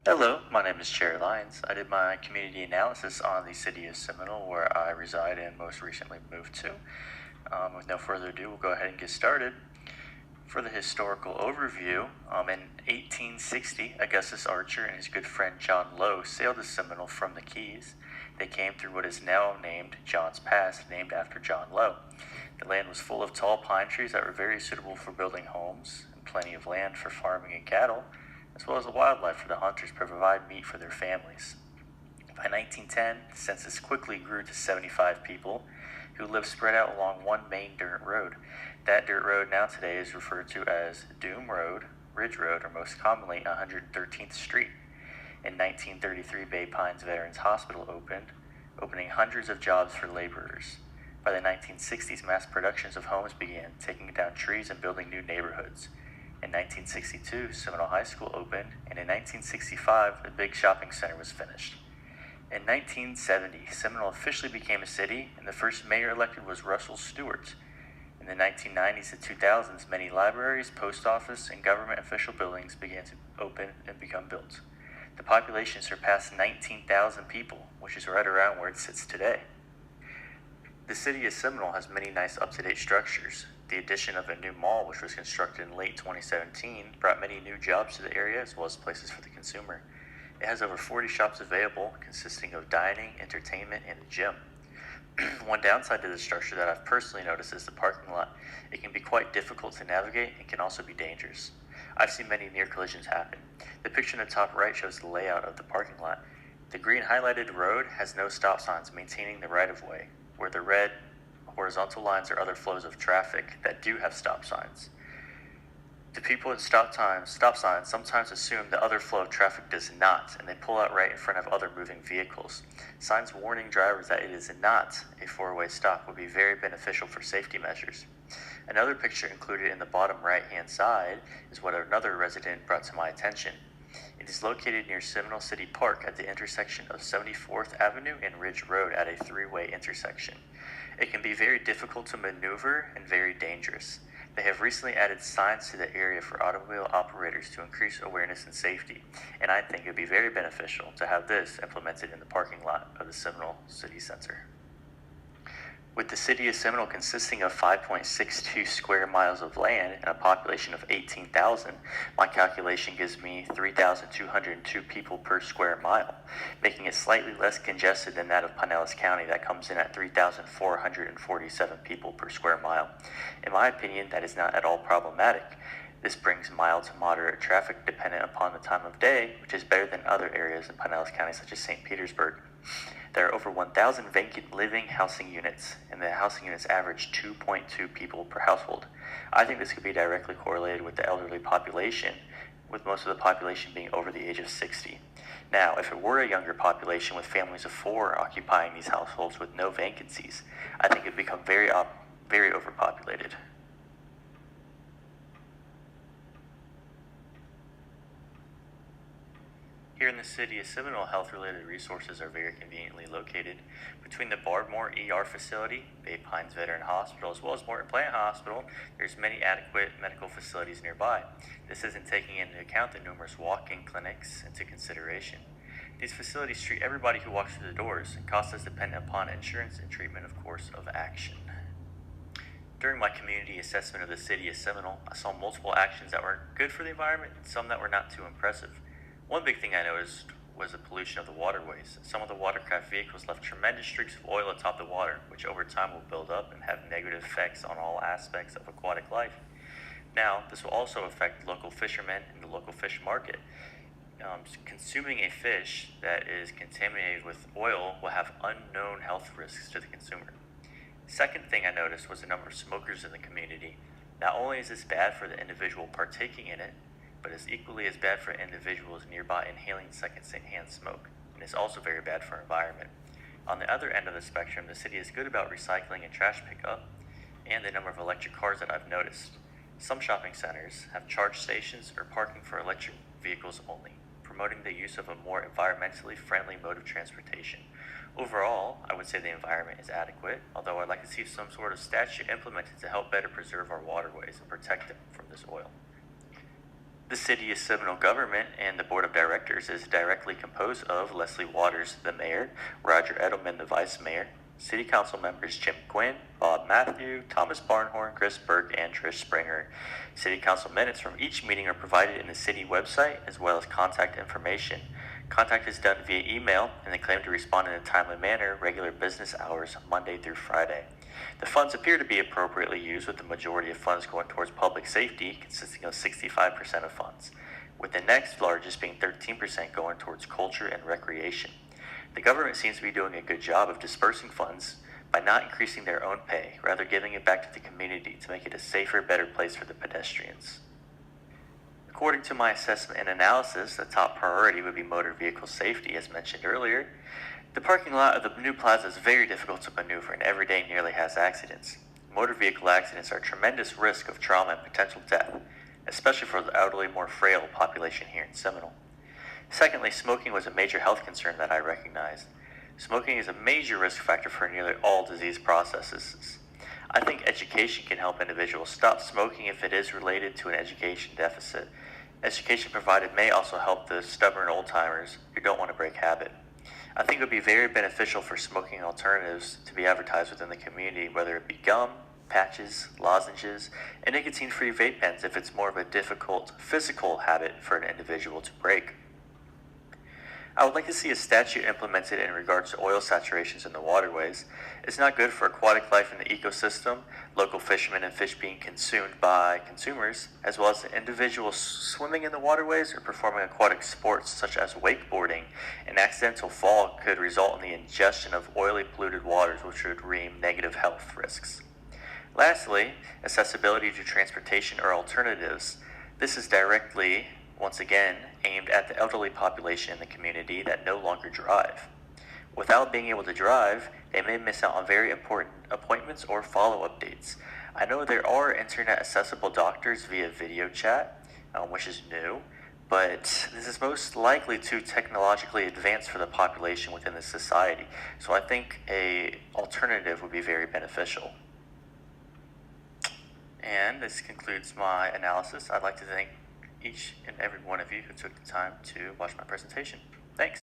Hello, my name is Jarrett Lyons. I did my community analysis on the city of Seminole, where I reside and most recently moved to. With no further ado, we'll go ahead and get started. For the historical overview, in 1860, Augustus Archer and his good friend John Lowe sailed to Seminole from the Keys. They came through what is now named John's Pass, named after John Lowe. The land was full of tall pine trees that were very suitable for building homes, and plenty of land for farming and cattle, as well as the wildlife for the hunters to provide meat for their families. By 1910, the census quickly grew to 75 people who lived spread out along one main dirt road. That dirt road now today is referred to as Doom Road, Ridge Road, or most commonly 113th Street. In 1933, Bay Pines Veterans Hospital opened, opening hundreds of jobs for laborers. By the 1960s, mass productions of homes began, taking down trees and building new neighborhoods. In 1962, Seminole High School opened, and in 1965, the big shopping center was finished. In 1970, Seminole officially became a city, and the first mayor elected was Russell Stewart. In the 1990s to 2000s, many libraries, post office, and government official buildings began to open and become built. The population surpassed 19,000 people, which is right around where it sits today. The city of Seminole has many nice up-to-date structures. The addition of a new mall, which was constructed in late 2017, brought many new jobs to the area as well as places for the consumer. It has over 40 shops available, consisting of dining, entertainment, and a gym. One downside to the structure that I've personally noticed is the parking lot. It can be quite difficult to navigate and can also be dangerous. I've seen many near collisions happen. The picture in the top right shows the layout of the parking lot. The green highlighted road has no stop signs maintaining the right-of-way, where the red horizontal lines are other flows of traffic that do have stop signs. The people at stop signs sometimes assume the other flow of traffic does not, and they pull out right in front of other moving vehicles. Signs warning drivers that it is not a four-way stop would be very beneficial for safety measures. Another picture included in the bottom right-hand side is what another resident brought to my attention. It is located near Seminole City Park at the intersection of 74th Avenue and Ridge Road at a three-way intersection. It can be very difficult to maneuver and very dangerous. They have recently added signs to the area for automobile operators to increase awareness and safety, and I think it would be very beneficial to have this implemented in the parking lot of the Seminole City Center. With the city of Seminole consisting of 5.62 square miles of land and a population of 18,000, my calculation gives me 3,202 people per square mile, making it slightly less congested than that of Pinellas County that comes in at 3,447 people per square mile. In my opinion, that is not at all problematic. This brings mild to moderate traffic dependent upon the time of day, which is better than other areas in Pinellas County such as St. Petersburg. There are over 1,000 vacant living housing units, and the housing units average 2.2 people per household. I think this could be directly correlated with the elderly population, with most of the population being over the age of 60. Now, if it were a younger population with families of 4 occupying these households with no vacancies, I think it would become very overpopulated. Here in the city of Seminole, health-related resources are very conveniently located. Between the Bardmore ER facility, Bay Pines Veteran Hospital, as well as Morton Plant Hospital, there's many adequate medical facilities nearby. This isn't taking into account the numerous walk-in clinics into consideration. These facilities treat everybody who walks through the doors, and cost is dependent upon insurance and treatment, of course, of action. During my community assessment of the city of Seminole, I saw multiple actions that were good for the environment and some that were not too impressive. One big thing I noticed was the pollution of the waterways. Some of the watercraft vehicles left tremendous streaks of oil atop the water, which over time will build up and have negative effects on all aspects of aquatic life. Now, this will also affect local fishermen and the local fish market. Consuming a fish that is contaminated with oil will have unknown health risks to the consumer. Second thing I noticed was the number of smokers in the community. Not only is this bad for the individual partaking in it, but is equally as bad for individuals nearby inhaling second-hand smoke, and is also very bad for our environment. On the other end of the spectrum, the city is good about recycling and trash pickup, and the number of electric cars that I've noticed. Some shopping centers have charge stations or parking for electric vehicles only, promoting the use of a more environmentally friendly mode of transportation. Overall, I would say the environment is adequate, although I'd like to see some sort of statute implemented to help better preserve our waterways and protect them from this oil. The City of Seminole government and the Board of Directors is directly composed of Leslie Waters, the mayor, Roger Edelman, the vice mayor, City Council members Jim Quinn, Bob Matthew, Thomas Barnhorn, Chris Burke, and Trish Springer. City Council minutes from each meeting are provided in the city website as well as contact information. Contact is done via email, and they claim to respond in a timely manner, regular business hours, Monday through Friday. The funds appear to be appropriately used, with the majority of funds going towards public safety, consisting of 65% of funds, with the next largest being 13% going towards culture and recreation. The government seems to be doing a good job of dispersing funds by not increasing their own pay, rather giving it back to the community to make it a safer, better place for the pedestrians. According to my assessment and analysis, the top priority would be motor vehicle safety, as mentioned earlier. The parking lot of the new plaza is very difficult to maneuver and every day nearly has accidents. Motor vehicle accidents are a tremendous risk of trauma and potential death, especially for the elderly, more frail population here in Seminole. Secondly, smoking was a major health concern that I recognized. Smoking is a major risk factor for nearly all disease processes. I think education can help individuals stop smoking if it is related to an education deficit. Education provided may also help the stubborn old-timers who don't want to break habit. I think it would be very beneficial for smoking alternatives to be advertised within the community, whether it be gum, patches, lozenges, and nicotine-free vape pens if it's more of a difficult physical habit for an individual to break. I would like to see a statute implemented in regards to oil saturations in the waterways. It's not good for aquatic life in the ecosystem, local fishermen and fish being consumed by consumers, as well as the individuals swimming in the waterways or performing aquatic sports such as wakeboarding. An accidental fall could result in the ingestion of oily polluted waters, which would ream negative health risks. Lastly, accessibility to transportation or alternatives. This is directly, once again, aimed at the elderly population in the community that no longer drive. Without being able to drive, they may miss out on very important appointments or follow-up dates. I know there are internet-accessible doctors via video chat, which is new, but this is most likely too technologically advanced for the population within the society, so I think an alternative would be very beneficial. And this concludes my analysis. I'd like to thank each and every one of you who took the time to watch my presentation. Thanks.